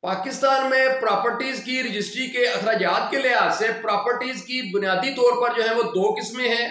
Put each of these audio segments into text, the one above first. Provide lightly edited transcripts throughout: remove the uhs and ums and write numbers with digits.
पाकिस्तान में प्रॉपर्टीज की रजिस्ट्री के अखराजात के लिहाज से प्रॉपर्टीज की बुनियादी तौर पर जो है वो दो किस्में हैं,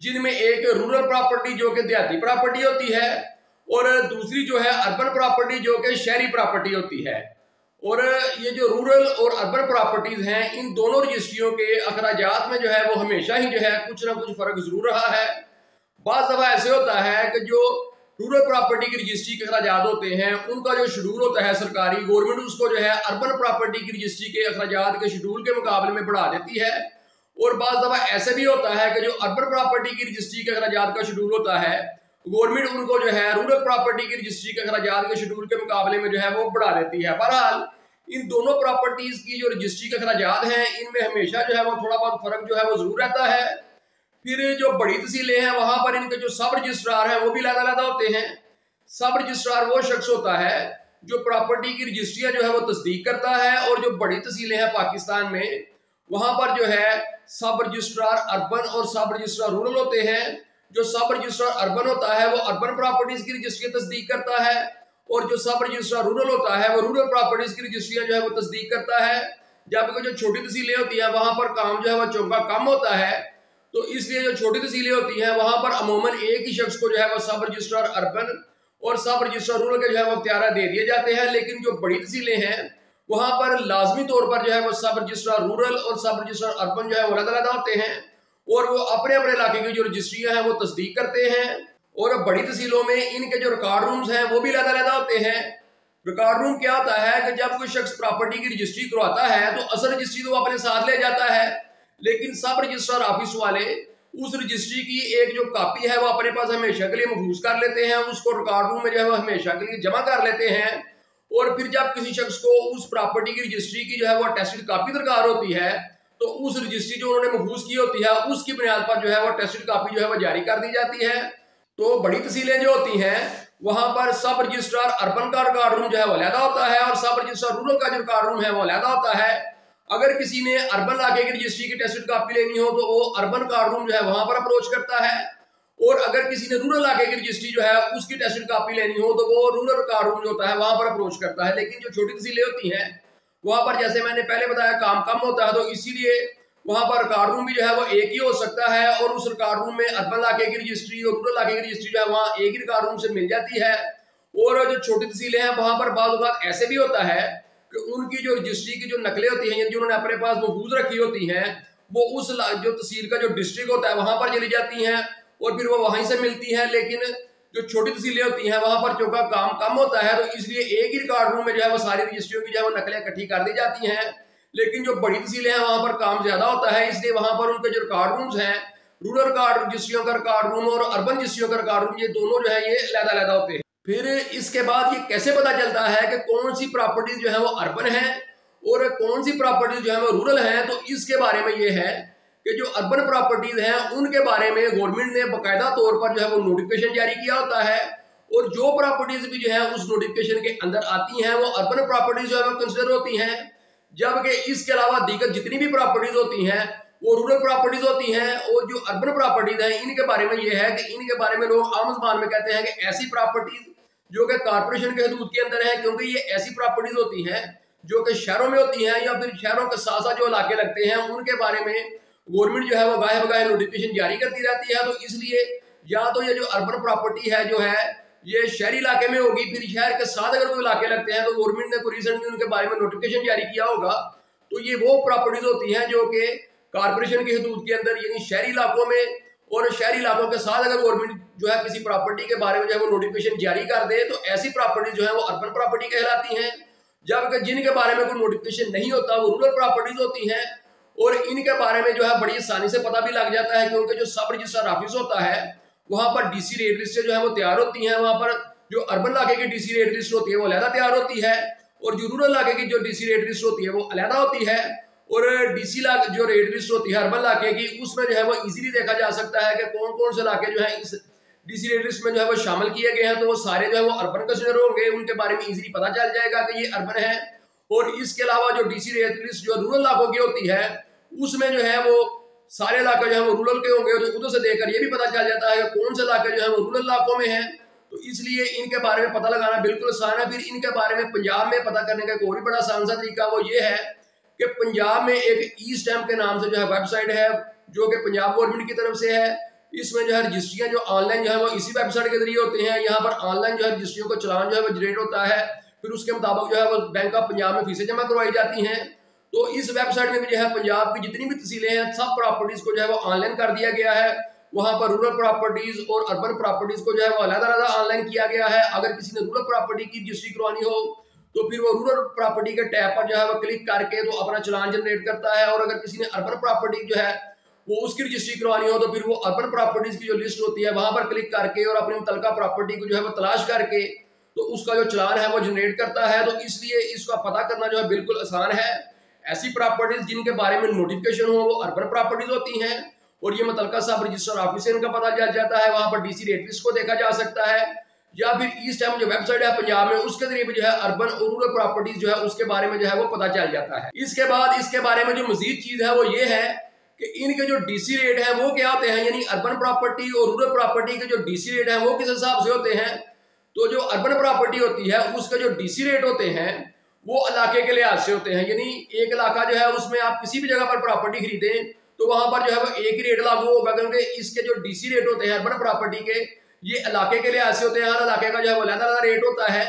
जिनमें एक रूरल प्रॉपर्टी जो कि देहाती प्रॉपर्टी होती है और दूसरी जो है अर्बन प्रॉपर्टी जो कि शहरी प्रॉपर्टी होती है। और ये जो रूरल और अर्बन प्रॉपर्टीज हैं, इन दोनों रजिस्ट्रियों के अखराजात में जो है वो हमेशा ही जो है कुछ ना कुछ फर्क जरूर रहा है। बाज़ दफ़ा ऐसे होता है कि जो रूरल प्रॉपर्टी की रजिस्ट्री के अखराजात होते हैं उनका जो शेड्यूल होता है सरकारी गवर्नमेंट उसको जो है अर्बन प्रॉपर्टी की रजिस्ट्री के अखराजात के शेड्यूल के मुकाबले में बढ़ा देती है। और बाज़ दफ़ा ऐसे भी होता है कि जो अर्बन प्रॉपर्टी की रजिस्ट्री के अखराजात का शेड्यूल होता है गवर्नमेंट उनको जो है रूरल प्रॉपर्टी की रजिस्ट्री के अखराजात के शेड्यूल के मुकाबले में जो है वो बढ़ा देती है। बहरहाल इन दोनों प्रॉपर्टीज की जो रजिस्ट्री के अखराजात हैं इनमें हमेशा जो है वो थोड़ा बहुत फर्क जो है वो जरूर रहता है। फिर जो बड़ी तहसीलें हैं वहां पर इनके जो सब रजिस्ट्रार हैं वो भी अलग-अलग होते हैं। सब रजिस्ट्रार वो शख्स होता है जो प्रॉपर्टी की रजिस्ट्रियां जो है वो तस्दीक करता है, और जो बड़ी तहसीलें हैं पाकिस्तान में वहां पर जो है सब रजिस्ट्रार अर्बन और सब रजिस्ट्रार रूरल होते हैं। जो सब रजिस्ट्रार अर्बन होता है वो अर्बन प्रॉपर्टीज की रजिस्ट्री तस्दीक करता है, और जो सब रजिस्ट्रार रूरल होता है वो रूरल प्रॉपर्टीज की रजिस्ट्रियां जो है वो तस्दीक करता है। जबकि जो छोटी तहसीलें होती हैं वहां पर काम जो है वो चौका कम होता है, तो इसलिए जो छोटी तहसीलें होती हैं वहां पर अमूमन एक ही शख्स को जो है वो सब रजिस्ट्रार अर्बन और सब रजिस्ट्रार रूरल के जो है वो इख्तियार दे दिए जाते हैं। लेकिन जो बड़ी तहसीलें हैं वहां पर लाजमी तौर पर जो है वो सब रजिस्ट्रार रूरल और सब रजिस्ट्रार अर्बन जो है वो अलग-अलग होते हैं, और वो अपने अपने इलाके की जो रजिस्ट्रियां हैं वो तस्दीक करते हैं। और बड़ी तहसीलों में इनके जो रिकॉर्ड रूम्स हैं वो भी अलग-अलग होते हैं। रिकॉर्ड रूम क्या होता है कि जब कोई शख्स प्रॉपर्टी की रजिस्ट्री करवाता है तो असल रजिस्ट्री तो वो अपने साथ ले जाता है, लेकिन सब रजिस्ट्रार ऑफिस वाले उस रजिस्ट्री की एक जो कॉपी है वो अपने पास हमेशा के लिए महफूज कर लेते हैं, उसको रिकॉर्ड रूम में जो है वो हमेशा के लिए जमा कर लेते हैं। और फिर जब किसी शख्स को उस प्रॉपर्टी की रजिस्ट्री की जो है वो अटेस्टेड कॉपी दरकार होती है तो उस रजिस्ट्री जो उन्होंने महफूज की होती है उसकी बुनियाद पर जो है वो अटेस्टेड कॉपी जो है वो जारी कर दी जाती है। तो बड़ी तहसीलें जो होती हैं वहां पर सब रजिस्ट्रार अर्बन का रिकॉर्ड रूम जो है वो अलग होता है और सब रजिस्ट्रार रूरल का जो रिकॉर्ड रूम है वो अलग होता है। अगर किसी ने अर्बन इलाके की रजिस्ट्री की टेस्टेड कॉपी लेनी हो तो वो अर्बन रिकॉर्ड रूम जो है वहां पर अप्रोच करता है, और अगर किसी ने रूरल इलाके की रजिस्ट्री जो है उसकी टेस्टेड कॉपी लेनी हो तो वो रूरल रिकॉर्ड रूम जो होता है वहां पर अप्रोच करता है। लेकिन जो छोटी तहसीलें होती हैं वहां पर जैसे मैंने पहले बताया काम कम होता है, तो इसीलिए वहां पर रिकॉर्ड रूम भी जो है वो एक ही हो सकता है, और उस रिकॉर्ड रूम में अर्बन इलाके की रजिस्ट्री और रूरल इलाके की रजिस्ट्री जो है वहाँ एक ही रिकॉर्ड रूम से मिल जाती है। और जो छोटी तहसीलें हैं वहां पर बाज़ औक़ात ऐसे भी होता है कि उनकी जो रजिस्ट्री की जो नकलें होती हैं जो उन्होंने अपने पास महफूज रखी होती हैं वो उस जो तहसील का जो डिस्ट्रिक्ट होता है वहां पर चली जाती हैं और फिर वो वहीं से मिलती हैं। लेकिन जो छोटी तहसीलें होती हैं वहां पर चूंकि काम कम होता है तो इसलिए एक ही रिकॉर्ड रूम में जो है वो सारी रजिस्ट्रियों की जो है वो नकलें इकट्ठी कर दी जाती हैं। लेकिन जो बड़ी तहसीलें हैं वहां पर काम ज्यादा होता है, इसलिए वहां पर उनके जो रिकॉर्ड रूम्स हैं रूरल रिकॉर्ड रजिस्ट्रियों का रिकॉर्ड रूम और अर्बन रजिस्ट्रियों का रिकॉर्ड रूम ये दोनों जो है ये अलग-अलग होते हैं। फिर इसके बाद ये कैसे पता चलता है कि कौन सी प्रॉपर्टीज जो है वो अर्बन है और कौन सी प्रॉपर्टीज जो है वो रूरल है, तो इसके बारे में ये है कि जो अर्बन प्रॉपर्टीज हैं उनके बारे में गवर्नमेंट ने बाकायदा तौर पर जो है वो नोटिफिकेशन जारी किया होता है, और जो प्रॉपर्टीज भी जो है उस नोटिफिकेशन के अंदर आती हैं वो अर्बन प्रॉपर्टीज जो है वो कंसिडर होती हैं। जबकि इसके अलावा दीगर जितनी भी प्रॉपर्टीज होती हैं वो रूरल प्रॉपर्टीज होती हैं। और जो अर्बन प्रॉपर्टीज हैं इनके बारे में ये है कि इनके बारे में लोग आम ज़बान में कहते हैं कि ऐसी प्रॉपर्टीज जो कि कॉर्पोरेशन के हदूद के अंदर है, क्योंकि ये ऐसी प्रॉपर्टीज होती हैं जो कि शहरों में होती हैं या फिर शहरों के साथ साथ जो इलाके लगते हैं उनके बारे में गवर्नमेंट जो है वो गाहे बगाहे नोटिफिकेशन जारी करती रहती है। तो इसलिए या तो ये जो अर्बन प्रॉपर्टी है जो है ये शहरी इलाके में होगी, फिर शहर के साथ अगर कोई इलाके लगते हैं तो गवर्नमेंट ने कोई रिसेंटली उनके बारे में नोटिफिकेशन जारी किया होगा। तो ये वो प्रॉपर्टीज होती हैं जो कि कॉर्पोरेशन के हदूद के अंदर यानी शहरी इलाकों में, और शहरी इलाकों के साथ अगर गवर्नमेंट जो है किसी प्रॉपर्टी के बारे में जो है वो नोटिफिकेशन जारी कर दे तो ऐसी प्रॉपर्टी जो है वो अर्बन प्रॉपर्टी कहलाती हैं। जबकि जिनके बारे में कोई नोटिफिकेशन नहीं होता वो रूरल प्रॉपर्टीज होती हैं, और इनके बारे में जो है बड़ी आसानी से पता भी लग जाता है क्योंकि जो सब रजिस्ट्रार ऑफिस होता है वहां पर डीसी रेट लिस्ट जो है वो तैयार होती हैं। वहां पर जो अर्बन इलाके की डीसी रेट लिस्ट होती है वो अलग तैयार होती है, और जो रूरल इलाके की जो डीसी रेट लिस्ट होती है वो अलग होती है। और डीसी जो रेट लिस्ट होती है अर्बन इलाके की उसमें जो है वो इजीली देखा जा सकता है कि कौन कौन से इलाके जो है इस डीसी रेट लिस्ट में जो है वो शामिल किए गए हैं, तो वो सारे जो है वो अर्बन कंसिडर होंगे, उनके बारे में इजीली पता चल जाएगा कि ये अर्बन है। और इसके अलावा जो डीसी रेट लिस्ट जो रूरल इलाकों की होती है उसमें जो है वो सारे इलाके जो है वो रूरल के होंगे, तो उधर से देखकर ये भी पता चल जाता है कि कौन से इलाके जो है वो रूरल इलाकों में है तो इसलिए इनके बारे में पता लगाना बिल्कुल आसान है। फिर इनके बारे में पंजाब में पता करने का एक और भी बड़ा आसान सा तरीका वो ये है कि पंजाब में एक ई स्टैम्प के नाम से जो है वेबसाइट है, जो कि पंजाब गवर्नमेंट की तरफ से है। इसमें जो है रजिस्ट्रियाँ जो ऑनलाइन जो है वो इसी वेबसाइट के जरिए होते हैं। यहाँ पर ऑनलाइन जो है रजिस्ट्रियों को चलान जो है वो जनरेट होता है, फिर उसके मुताबिक जो है वो बैंक ऑफ पंजाब में फीसें जमा करवाई जाती हैं। तो इस वेबसाइट में भी जो है पंजाब की जितनी भी तहसीलें हैं सब प्रॉपर्टीज को जो है वो ऑनलाइन कर दिया गया है। वहाँ पर रूरल प्रॉपर्टीज और अर्बन प्रॉपर्टीज को जो है वो अलग-अलग ऑनलाइन किया गया है। अगर किसी ने रूरल प्रॉपर्टी की रजिस्ट्री करवानी हो तो फिर वो रूरल प्रॉपर्टी के टैब पर जो है वो क्लिक करके तो अपना चलान जनरेट करता है। और अगर किसी ने अर्बन प्रॉपर्टी जो है वो उसकी रजिस्ट्री करवानी हो तो फिर वो अर्बन प्रॉपर्टीज की जो लिस्ट होती है वहां पर क्लिक करके और अपनी मुतल्लिका प्रॉपर्टी को जो है वो तलाश करके तो उसका जो चलान है वो जनरेट करता है। तो इसलिए इसका पता करना जो है बिल्कुल आसान है। ऐसी प्रॉपर्टीज जिनके बारे में नोटिफिकेशन हो वो अर्बन प्रॉपर्टीज होती हैं और ये मुतल्लिका सब रजिस्टर ऑफिस से इनका पता चल जाता है। वहां पर डीसी रेट लिस्ट को देखा जा सकता है, या फिर ई स्टैम्प जो वेबसाइट है पंजाब में उसके जरिए भी जो है अर्बन और रूरल प्रॉपर्टीज जो है उसके बारे में जो है वो पता चल जाता है। इसके बाद इसके बारे में जो मजीद चीज है वो ये है कि इनके जो डीसी रेट है वो क्या होते हैं, यानी अर्बन प्रॉपर्टी और रूरल प्रॉपर्टी के जो डीसी रेट है वो किस हिसाब से होते हैं। तो जो अर्बन प्रॉपर्टी होती है उसके जो डीसी रेट होते हैं वो इलाके के लिहाज से होते हैं, यानी एक इलाका जो है उसमें आप किसी भी जगह पर प्रॉपर्टी खरीदें तो वहां पर जो है वो एक ही रेट लागू होगा, क्योंकि इसके जो डीसी रेट होते हैं अर्बन प्रॉपर्टी के ये इलाके के लिहाज से होते हैं। हर इलाके का जो है वो अलग-अलग रेट होता है।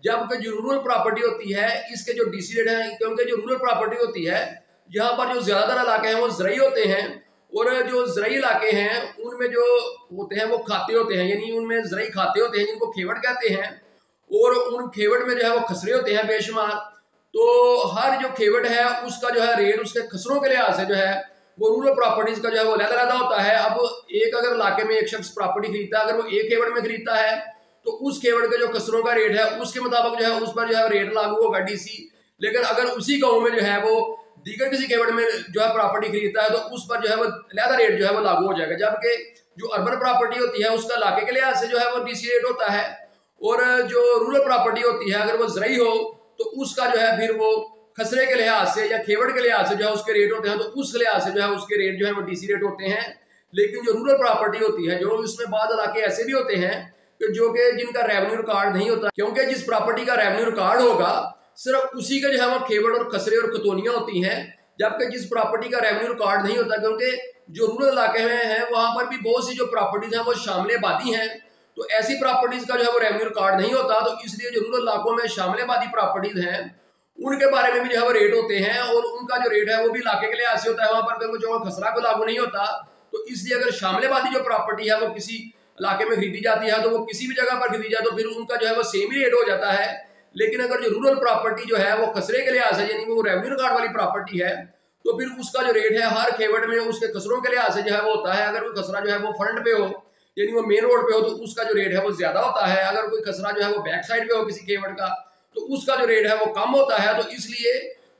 जबकि जो रूरल प्रॉपर्टी होती है इसके जो डीसी रेट है, क्योंकि जो रूरल प्रॉपर्टी होती है यहाँ पर जो ज्यादातर इलाके हैं वो ज़रई होते हैं और जो ज़रई इलाके हैं उनमें जो होते हैं वो खाते होते हैं, यानी उनमें ज़रई खाते होते हैं जिनको खेवड़ कहते हैं। और उन खेवड़ में जो है वो खसरे होते हैं बेशुमार। तो हर जो खेवड़ है उसका जो है रेट उसके खसरों के लिहाज से जो है वो रूरल प्रॉपर्टीज का जो है वो अलग-अलग होता है। अब एक अगर इलाके में एक शख्स प्रॉपर्टी खरीदता है, अगर वो एक खेवड़ में खरीदता है तो उस खेवड़ के जो खसरों का रेट है उसके मुताबिक जो है उस पर जो है रेट लागू होगा डीसी। लेकिन अगर उसी गाँव में जो है वो दीगर किसी खेवड़ में जो है प्रॉपर्टी खरीदता है तो उस पर जो है वो अलग रेट जो है वो लागू हो जाएगा। जबकि जो अर्बन प्रॉपर्टी होती है उसका इलाके के लिहाज से जो है वो डीसी रेट होता है। और जो रूरल प्रॉपर्टी होती है अगर वो ज़रई हो तो उसका जो है फिर वो खसरे के लिहाज से या खेवड़ के लिहाज से जो है उसके रेट होते हैं, तो उस लिहाज से जो है उसके रेट जो है वो डीसी रेट होते हैं। लेकिन जो रूरल प्रॉपर्टी होती है जो इसमें बाद इलाके ऐसे भी होते हैं कि जो कि जिनका रेवेन्यू रिकॉर्ड नहीं होता, क्योंकि जिस प्रॉपर्टी का रेवेन्यू रिकॉर्ड होगा सिर्फ उसी का जो है वो खेवड़ और खसरे और खतौनियां होती हैं। जबकि जिस प्रॉपर्टी का रेवेन्यू रिकॉर्ड नहीं होता, क्योंकि जो रूरल इलाके में है वहां पर भी बहुत सी जो प्रॉपर्टीज हैं वो शामिल आबादी हैं, तो ऐसी प्रॉपर्टीज का जो है वो रेवेन्यू रिकॉर्ड नहीं होता। तो इसलिए जो रूरल इलाकों में शामिल आबादी प्रॉपर्टीज हैं उनके बारे में भी जो है वो रेट होते हैं और उनका जो रेट है वो भी इलाके के लिहाज से होता है। वहां पर जो खसरा को लागू नहीं होता, तो इसलिए अगर शामिल आबादी जो प्रॉपर्टी है वो किसी इलाके में खरीदी जाती है तो वो किसी भी जगह पर खरीदी जाए तो फिर उनका जो है वो सेम ही रेट हो जाता है। लेकिन अगर जो रूरल प्रॉपर्टी जो है वो खसरे के लिहाज से यानी वो रेवेन्यू रिकॉर्ड वाली प्रॉपर्टी है तो फिर उसका जो रेट है हर खेवड़ में उसके खसरों के लिहाज से जो है वो होता है। अगर कोई खसरा जो है वो फ्रंट पे हो यानी वो मेन रोड पे हो तो उसका जो रेट है वो ज्यादा होता है। अगर कोई खसरा जो है वो बैक साइड पे हो किसी खेवड़ का तो उसका जो रेट है वो कम होता है। तो इसलिए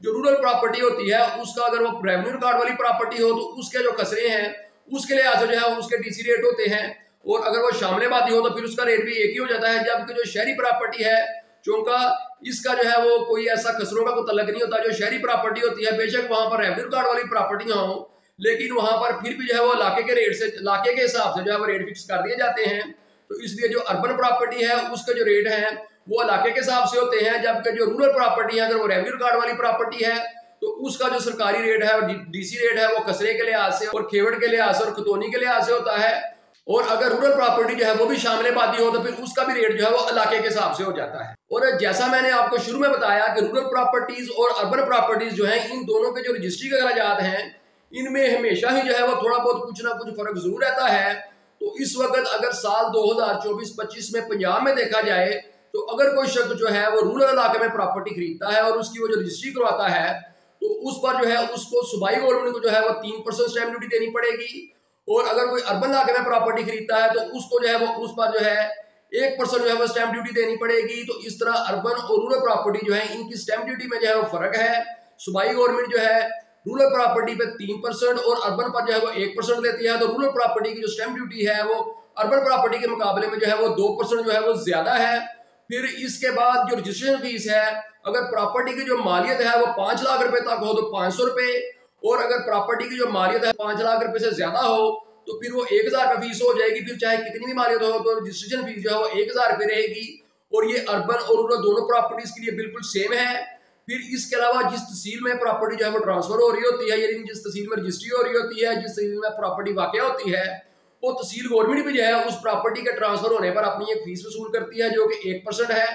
जो रूरल प्रॉपर्टी होती है उसका अगर वो रेवेन्यू रिकॉर्ड वाली प्रॉपर्टी हो तो उसके जो खसरे हैं उसके लिहाज से जो है उसके डीसी रेट होते हैं, और अगर वो शामिल आबादी हो तो फिर उसका रेट भी एक ही हो जाता है। जबकि जो शहरी प्रॉपर्टी है चूंकि इसका जो है वो कोई ऐसा खसरों का कोई तल्लक नहीं होता। जो शहरी प्रॉपर्टी होती है बेशक वहां पर रेवेन्यू रिकॉर्ड वाली प्रॉपर्टी हो लेकिन वहां पर फिर भी जो है वो इलाके के रेट से इलाके के हिसाब से जो है वो रेट फिक्स कर दिए जाते हैं। तो इसलिए जो अर्बन प्रॉपर्टी है उसके जो रेट हैं वो इलाके के हिसाब से होते हैं। जबकि जो रूरल प्रॉपर्टी है अगर वो रेवेन्यू रिकॉर्ड वाली प्रॉपर्टी है तो उसका जो सरकारी रेट है डीसी रेट है वो खसरे के लिहाज से और खेवड़ के लिहाज से और खतौनी के लिहाज से होता है। और अगर रूरल प्रॉपर्टी जो है वो भी शामिल आबादी हो तो फिर उसका भी रेट जो है वो इलाके के हिसाब से हो जाता है। और जैसा मैंने आपको शुरू में बताया कि रूरल प्रॉपर्टीज और अर्बन प्रॉपर्टीज जो है इन दोनों के जो रजिस्ट्री के अखराजात हैं इनमें हमेशा ही जो है वो थोड़ा बहुत कुछ ना कुछ फर्क जरूर रहता है। तो इस वक्त अगर साल 2024-25 में पंजाब में देखा जाए तो अगर कोई शख्स जो है वो रूरल इलाके में प्रॉपर्टी खरीदता है और उसकी वो जो रजिस्ट्री करवाता है तो उस पर जो है उसको सूबाई गवर्नमेंट को जो है वो 3% स्टैंप ड्यूटी देनी पड़ेगी। और अगर कोई अर्बन इलाके में प्रॉपर्टी खरीदता है तो उसको जो है वो उस पर जो है 1% जो है वो स्टैंप ड्यूटी देनी पड़ेगी। तो इस तरह अर्बन और रूरल प्रॉपर्टी जो है इनकी स्टैंप ड्यूटी में जो है वो फर्क है। सूबाई गवर्नमेंट जो है रूरल प्रॉपर्टी पे 3% और अर्बन पर जो है वो 1% देती है। तो रूरल प्रॉपर्टी की जो स्टैंप ड्यूटी है वो अर्बन प्रॉपर्टी के मुकाबले में जो है वो 2% जो है वो ज्यादा है। फिर इसके बाद जो रजिस्ट्रेशन फीस है अगर प्रॉपर्टी की जो मालियत है वो 5 लाख रुपए तक हो तो 500 रुपए, और अगर प्रॉपर्टी की जो मालियत है 5 लाख रुपए से ज्यादा हो तो फिर वो 1000 रुपये फीस हो जाएगी। फिर चाहे कितनी भी मालियत हो तो रजिस्ट्रेशन फीस जो है वो 1000 रुपये रहेगी। और ये अर्बन और रूरल दोनों प्रॉपर्टीज के लिए बिल्कुल सेम है। फिर इसके अलावा जिस तहसील में प्रॉपर्टी जो है वो ट्रांसफर हो रही होती है, यानी जिस तहसील में रजिस्ट्री हो रही होती है, जिस तहसील में प्रॉपर्टी वाक़या होती है, वो तहसील गवर्नमेंट भी जो है उस प्रॉपर्टी के ट्रांसफर होने पर अपनी एक फीस वसूल करती है जो कि 1% है।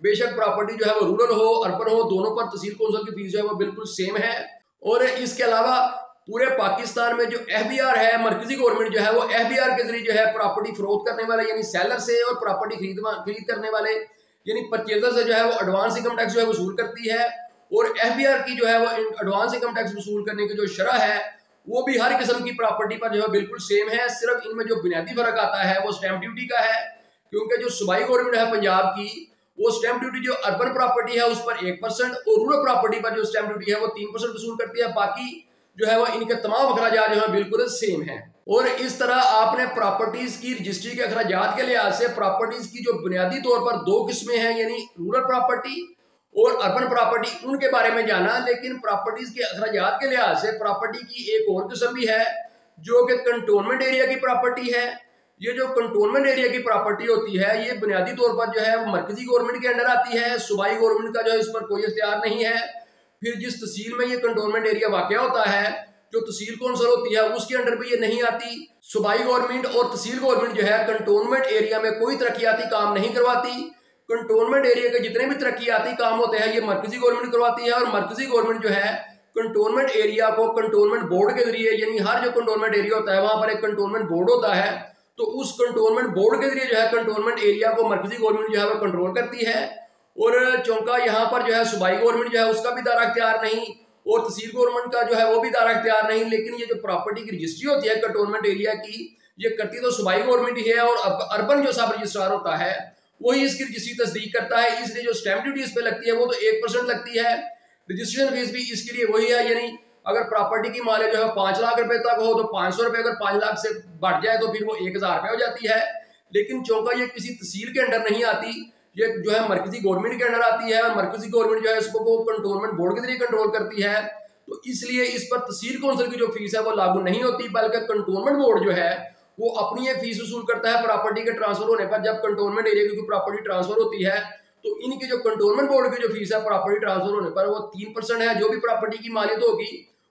बेशक प्रॉपर्टी जो है वो रूरल हो अर्बन हो, दोनों पर तहसील कौंसिल की फीस जो है वो बिल्कुल सेम है। और इसके अलावा पूरे पाकिस्तान में जो FBR है, मरकजी गवर्नमेंट जो है वो FBR के जरिए जो है प्रॉपर्टी फरोख्त करने वाले यानी सेलर से और प्रॉपर्टी खरीद करने वाले यानी परचेजर से जो है वो एडवांस इनकम टैक्स जो है वसूल करती है। और FBR की जो है वो एडवांस इनकम टैक्स वसूल करने की जो शरह है वो भी हर किस्म की प्रॉपर्टी पर जो है बिल्कुल सेम है। सिर्फ इनमें जो बुनियादी फर्क आता है वो स्टैंप ड्यूटी का है, क्योंकि जो सूबाई गवर्नमेंट है पंजाब की, वो स्टैंप ड्यूटी जो अर्बन प्रॉपर्टी है उस पर 1% और रूरल प्रॉपर्टी पर जो स्टैंप ड्यूटी है वो 3% वसूल करती है। बाकी जो है वो इनके तमाम अखराजात जो है बिल्कुल सेम है। और इस तरह आपने प्रॉपर्टीज की रजिस्ट्री के अखराजात के लिहाज से प्रॉपर्टीज की जो बुनियादी तौर पर 2 किस्में हैं यानी रूरल प्रॉपर्टी और अर्बन प्रॉपर्टी, उनके बारे में जाना। लेकिन प्रॉपर्टीज के अखराजात के लिहाज से प्रॉपर्टी की एक और किस्म भी है जो कि कंटोनमेंट एरिया की प्रॉपर्टी है। ये जो कंटोनमेंट एरिया की प्रॉपर्टी होती है ये बुनियादी तौर पर जो है वो मरकजी गवर्नमेंट के अंडर आती है, सूबाई गवर्नमेंट का जो है इस पर कोई इख्तियार नहीं है। फिर जिस तहसील में ये कंटोनमेंट एरिया वाक़या होता है, जो तहसील कौंसिल होती है उसके अंडर भी ये नहीं आती। सूबाई गवर्नमेंट और तहसील गवर्नमेंट जो है कंटोनमेंट एरिया में कोई तरक्याती काम नहीं करवाती। कंटोनमेंट एरिया के जितने भी तरक्याती काम होते हैं ये मरकजी गवर्नमेंट करवाती है। और मरकजी गवर्नमेंट जो है कंटोनमेंट एरिया को कंटोनमेंट बोर्ड के जरिए, यानी हर जो कंटोनमेंट एरिया होता है वहां पर एक कंटोनमेंट बोर्ड होता है, तो उस कंटोनमेंट बोर्ड के जरिए जो है कंटोनमेंट एरिया को मरकजी गवर्नमेंट जो है वो कंट्रोल करती है। और चौंका यहाँ पर जो है सूबाई गवर्नमेंट जो है उसका भी दायरा इख्तियार नहीं और तहसील गवर्नमेंट का जो है वो भी दायरा इख्तियार नहीं। लेकिन ये जो प्रॉपर्टी की रजिस्ट्री होती है कंटोनमेंट एरिया की, ये करती तो सूबाई गवर्नमेंट ही है। और अर्बन जो सब रजिस्ट्रार होता है वही इसकी रजिस्ट्री तस्दीक करता है। इसलिए जो स्टैंप ड्यूटी इस पे लगती है वो तो 1% लगती है। रजिस्ट्रेशन फीस भी इसके लिए वही है, यानी अगर प्रॉपर्टी की मालियत जो है 5 लाख रुपए तक हो तो 500 रुपए, अगर 5 लाख से बढ़ जाए तो फिर वो 1000 रुपये हो जाती है। लेकिन चौंका ये किसी तहसील के अंडर नहीं आती, ये जो है मरकजी गवर्नमेंट के अंडर आती है। और मरकजी गवर्नमेंट जो है इसको वो कंटोनमेंट बोर्ड के जरिए कंट्रोल करती है, तो इसलिए इस पर तहसील कौंसिल की जो फीस है वो लागू नहीं होती, बल्कि कंटोनमेंट बोर्ड जो है वो अपनी एक फीस वसूल करता है प्रॉपर्टी के ट्रांसफर होने पर। जब कंटोनमेंट एरिया की प्रॉपर्टी ट्रांसफर होती है तो इनकी जो कंटोनमेंट बोर्ड की जो फीस है प्रॉपर्टी ट्रांसफर होने पर वो 3% है। जो भी प्रॉपर्टी की मालियत होगी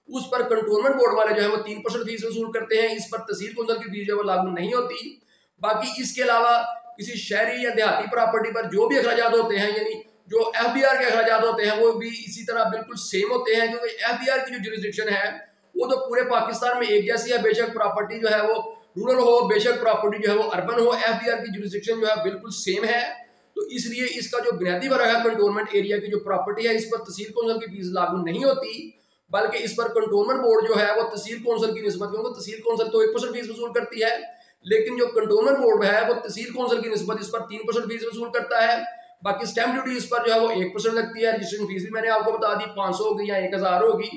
उस पर कंटोनमेंट बोर्ड वाले जो है वो 3% फीस वसूल करते हैं। इस पर तहसील कौंसिल की फीस जो है वो लागू नहीं होती। बाकी इसके अलावा किसी शहरी या देहाती प्रॉपर्टी पर जो भी अखराजात होते हैं, यानी जो FBR के अखराजात होते हैं, वो भी इसी तरह बिल्कुल सेम होते हैं, क्योंकि FBR की जो जुरिसडिक्शन है वो तो पूरे पाकिस्तान में एक जैसी है। बेशक प्रॉपर्टी जो है वो रूरल हो, बेशक प्रॉपर्टी जो है वो अर्बन हो, FBR की जुरिसडिक्शन जो है बिल्कुल सेम है। तो इसलिए इसका जो बुनियादी फर्क है कंटोनमेंट एरिया की जो प्रॉपर्टी है इस पर तहसील कौंसिल की फीस लागू नहीं होती, बल्कि इस पर कंटोनमेंट बोर्ड जो है वो तहसील कौंसिल की निस्बत, क्योंकि तहसील कौंसिल तो 1% फीस वसूल करती है, लेकिन जो कंटोनमेंट बोर्ड है वो तहसील कौंसिल की निस्बत इस पर 3% फीस वसूल करता है। बाकी स्टैंप ड्यूटी इस पर जो है वो 1% लगती है। रजिस्ट्रेशन फीस भी मैंने आपको बता दी 500 होगी या 1000 होगी।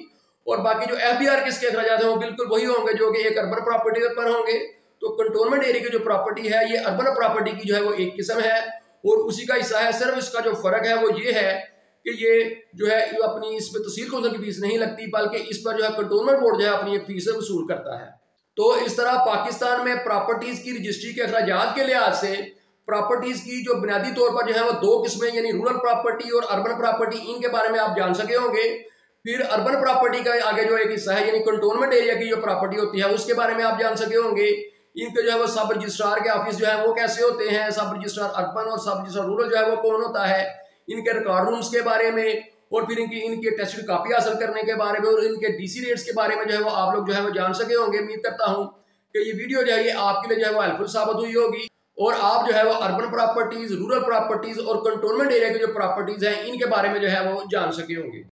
और बाकी जो FBR किसके अखराजात हैं वो बिल्कुल वही होंगे जो कि एक अर्बन प्रॉपर्टी पर होंगे। तो कंटोनमेंट एरिया की जो प्रॉपर्टी है ये अर्बन प्रॉपर्टी की जो है वो एक किस्म है और उसी का हिस्सा है। सिर्फ इसका जो फर्क है वो ये है कि ये जो है अपनी इस पर तहसील कौंसिल की फीस नहीं लगती, बल्कि इस पर जो है कंटोनमेंट बोर्ड जो है अपनी एक फीस वसूल करता है। तो इस तरह पाकिस्तान में प्रॉपर्टीज की रजिस्ट्री के अखराजात के लिहाज से प्रॉपर्टीज की जो बुनियादी तौर पर जो है वो 2 किस्में, यानी रूरल प्रॉपर्टी और अर्बन प्रॉपर्टी, इनके बारे में आप जान सके होंगे। फिर अर्बन प्रॉपर्टी का आगे जो एक हिस्सा है यानी कंटोनमेंट एरिया की जो प्रॉपर्टी होती है उसके बारे में आप जान सके होंगे। इनके जो है वो सब रजिस्ट्रार के ऑफिस जो है वो कैसे होते हैं, सब रजिस्ट्रार अर्बन और सब रजिस्ट्रार रूरल जो है वो कौन होता है, इनके रिकॉर्ड रूम्स के बारे में और फिर इनकी टेस्टेड कॉपी हासिल करने के बारे में और इनके DC रेट्स के बारे में जो है वो आप लोग जो है वो जान सके होंगे। उम्मीद करता हूँ कि ये वीडियो जो है ये आपके लिए जो है वो हेल्पफुल साबित हुई होगी और आप जो है वो अर्बन प्रॉपर्टीज, रूरल प्रॉपर्टीज और कंटोनमेंट एरिया की जो प्रॉपर्टीज हैं इनके बारे में जो है वो जान सके होंगे।